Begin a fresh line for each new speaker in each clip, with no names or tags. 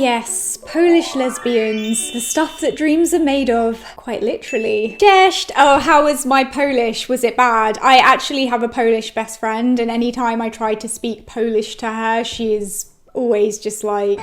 yes, Polish lesbians. The stuff that dreams are made of, quite literally. Cześć! Oh, how was my Polish? Was it bad? I actually have a Polish best friend, and anytime I try to speak Polish to her, she is always just like...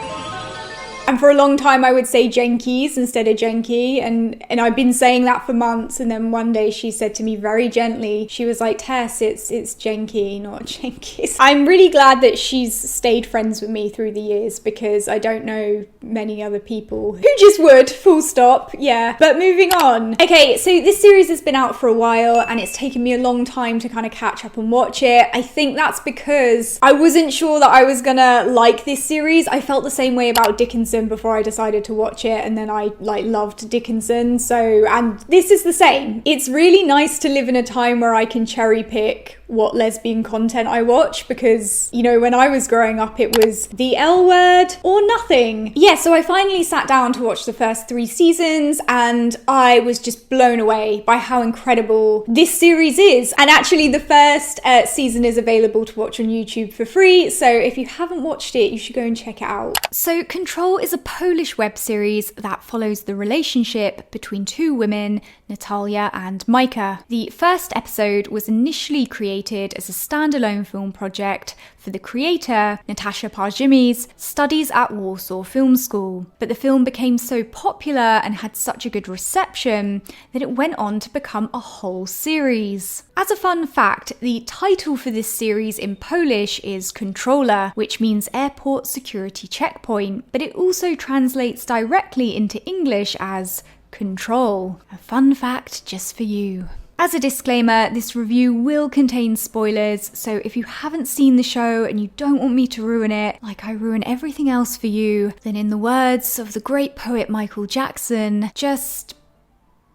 And for a long time I would say dzięki instead of dzięki, and I've been saying that for months, and then one day she said to me very gently, she was like, Tess, it's dzięki, not dzięki. I'm really glad that she's stayed friends with me through the years, because I don't know many other people who just would, full stop, yeah. But moving on. Okay, so this series has been out for a while, and it's taken me a long time to kind of catch up and watch it. I think that's because I wasn't sure that I was gonna like this series. I felt the same way about Dickinson before I decided to watch it, and then I loved Dickinson, and this is the same. It's really nice to live in a time where I can cherry pick what lesbian content I watch, because, you know, when I was growing up it was the L word or nothing. Yeah, so I finally sat down to watch the first 3 seasons, and I was just blown away by how incredible this series is. And actually the first season is available to watch on YouTube for free, so if you haven't watched it, you should go and check it out. So Control is a Polish web series that follows the relationship between 2 women, Natalia and Majka. The first episode was initially created as a standalone film project for the creator, Natasha Majka's studies at Warsaw Film School. But the film became so popular and had such a good reception that it went on to become a whole series. As a fun fact, the title for this series in Polish is Kontrola, which means airport security checkpoint, but it also translates directly into English as Control. A fun fact just for you. As a disclaimer, this review will contain spoilers, so if you haven't seen the show and you don't want me to ruin it, like I ruin everything else for you, then in the words of the great poet Michael Jackson, just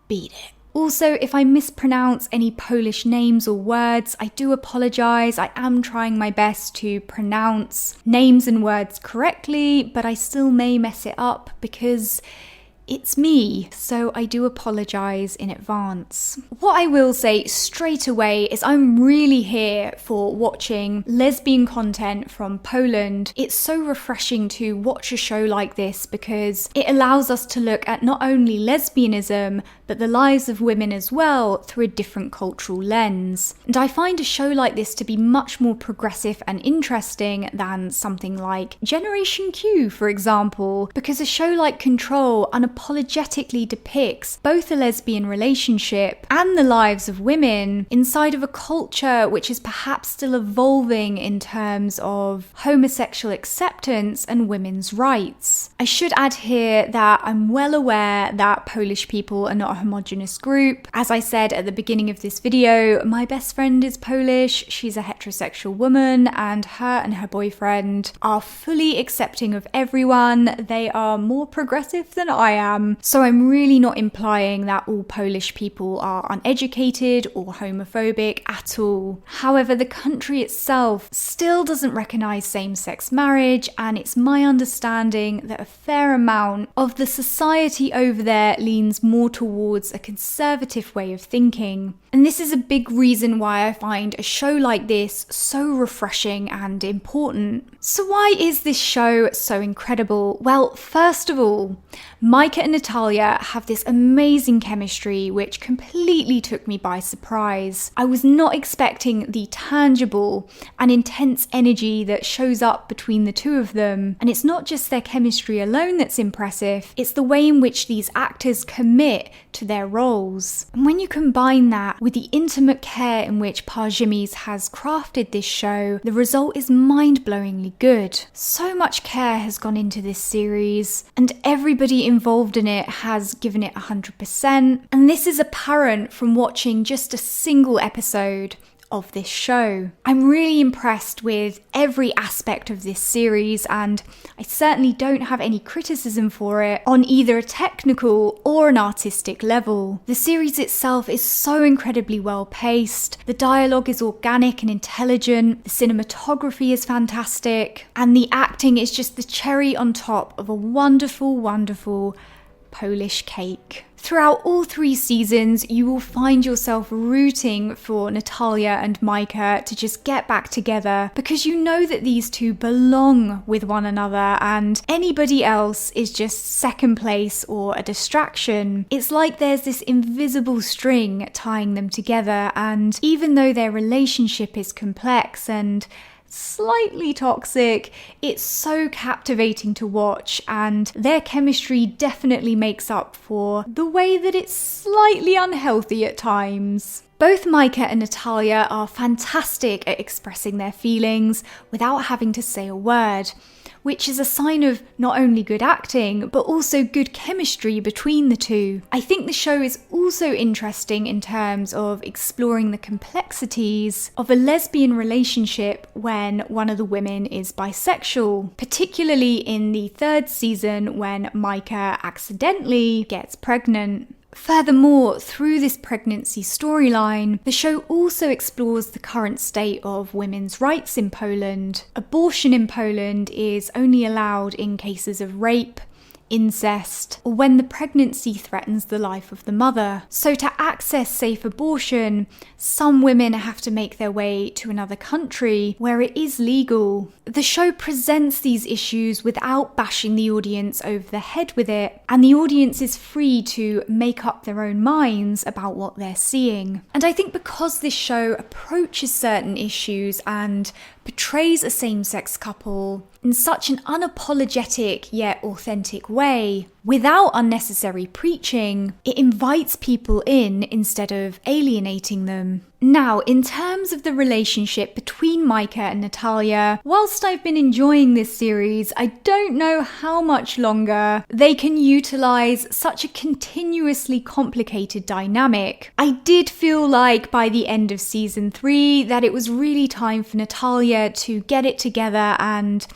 beat it. Also, if I mispronounce any Polish names or words, I do apologise. I am trying my best to pronounce names and words correctly, but I still may mess it up because it's me, so I do apologise in advance. What I will say straight away is I'm really here for watching lesbian content from Poland. It's so refreshing to watch a show like this because it allows us to look at not only lesbianism, but the lives of women as well through a different cultural lens. And I find a show like this to be much more progressive and interesting than something like Generation Q, for example, because a show like Control unapologetically depicts both a lesbian relationship and the lives of women inside of a culture which is perhaps still evolving in terms of homosexual acceptance and women's rights. I should add here that I'm well aware that Polish people are not a homogenous group. As I said at the beginning of this video, my best friend is Polish, she's a heterosexual woman, and her boyfriend are fully accepting of everyone. They are more progressive than I am. So I'm really not implying that all Polish people are uneducated or homophobic at all. However, the country itself still doesn't recognise same-sex marriage, and it's my understanding that a fair amount of the society over there leans more towards a conservative way of thinking. And this is a big reason why I find a show like this so refreshing and important. So why is this show so incredible? Well, first of all, Majka and Natalia have this amazing chemistry which completely took me by surprise. I was not expecting the tangible and intense energy that shows up between the two of them. And it's not just their chemistry alone that's impressive, it's the way in which these actors commit to their roles. And when you combine that with the intimate care in which Majka has crafted this show, the result is mind-blowingly good. So much care has gone into this series, and everybody involved in it has given it 100%. And this is apparent from watching just a single episode of this show. I'm really impressed with every aspect of this series, and I certainly don't have any criticism for it on either a technical or an artistic level. The series itself is so incredibly well paced, the dialogue is organic and intelligent, the cinematography is fantastic, and the acting is just the cherry on top of a wonderful, wonderful Polish cake. Throughout all 3 seasons, you will find yourself rooting for Natalia and Majka to just get back together because you know that these two belong with one another and anybody else is just second place or a distraction. It's like there's this invisible string tying them together, and even though their relationship is complex and slightly toxic, it's so captivating to watch, and their chemistry definitely makes up for the way that it's slightly unhealthy at times. Both Majka and Natalia are fantastic at expressing their feelings without having to say a word, which is a sign of not only good acting, but also good chemistry between the two. I think the show is also interesting in terms of exploring the complexities of a lesbian relationship when one of the women is bisexual, particularly in the 3rd season when Majka accidentally gets pregnant. Furthermore, through this pregnancy storyline, the show also explores the current state of women's rights in Poland. Abortion in Poland is only allowed in cases of rape, incest, or when the pregnancy threatens the life of the mother. So to access safe abortion, some women have to make their way to another country where it is legal. The show presents these issues without bashing the audience over the head with it, and the audience is free to make up their own minds about what they're seeing. And I think because this show approaches certain issues and portrays a same-sex couple in such an unapologetic yet authentic way, without unnecessary preaching, it invites people in instead of alienating them. Now, in terms of the relationship between Majka and Natalia, whilst I've been enjoying this series, I don't know how much longer they can utilise such a continuously complicated dynamic. I did feel like by the end of season 3 that it was really time for Natalia to get it together and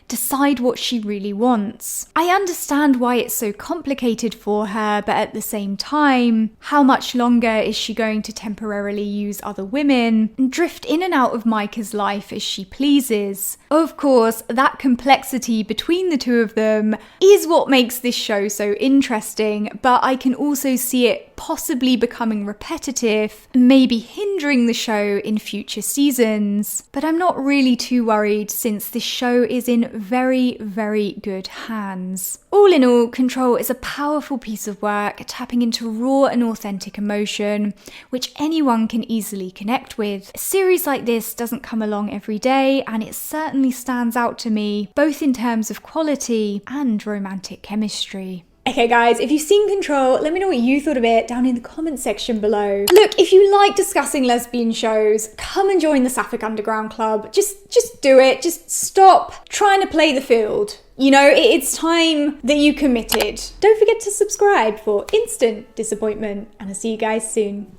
decide what she really wants. I understand why it's so complicated for her, but at the same time, how much longer is she going to temporarily use other women and drift in and out of Majka's life as she pleases? Of course, that complexity between the two of them is what makes this show so interesting, but I can also see it possibly becoming repetitive, maybe hindering the show in future seasons. But I'm not really too worried since this show is in very, very good hands. All in all, Control is a powerful piece of work tapping into raw and authentic emotion, which anyone can easily connect with. A series like this doesn't come along every day, and it certainly stands out to me, both in terms of quality and romantic chemistry. Okay guys, if you've seen Control, let me know what you thought of it down in the comment section below. Look, if you like discussing lesbian shows, come and join the Sapphic Underground Club. Just do it. Just stop trying to play the field. You know, it's time that you committed. Don't forget to subscribe for instant disappointment, and I'll see you guys soon.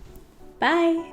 Bye.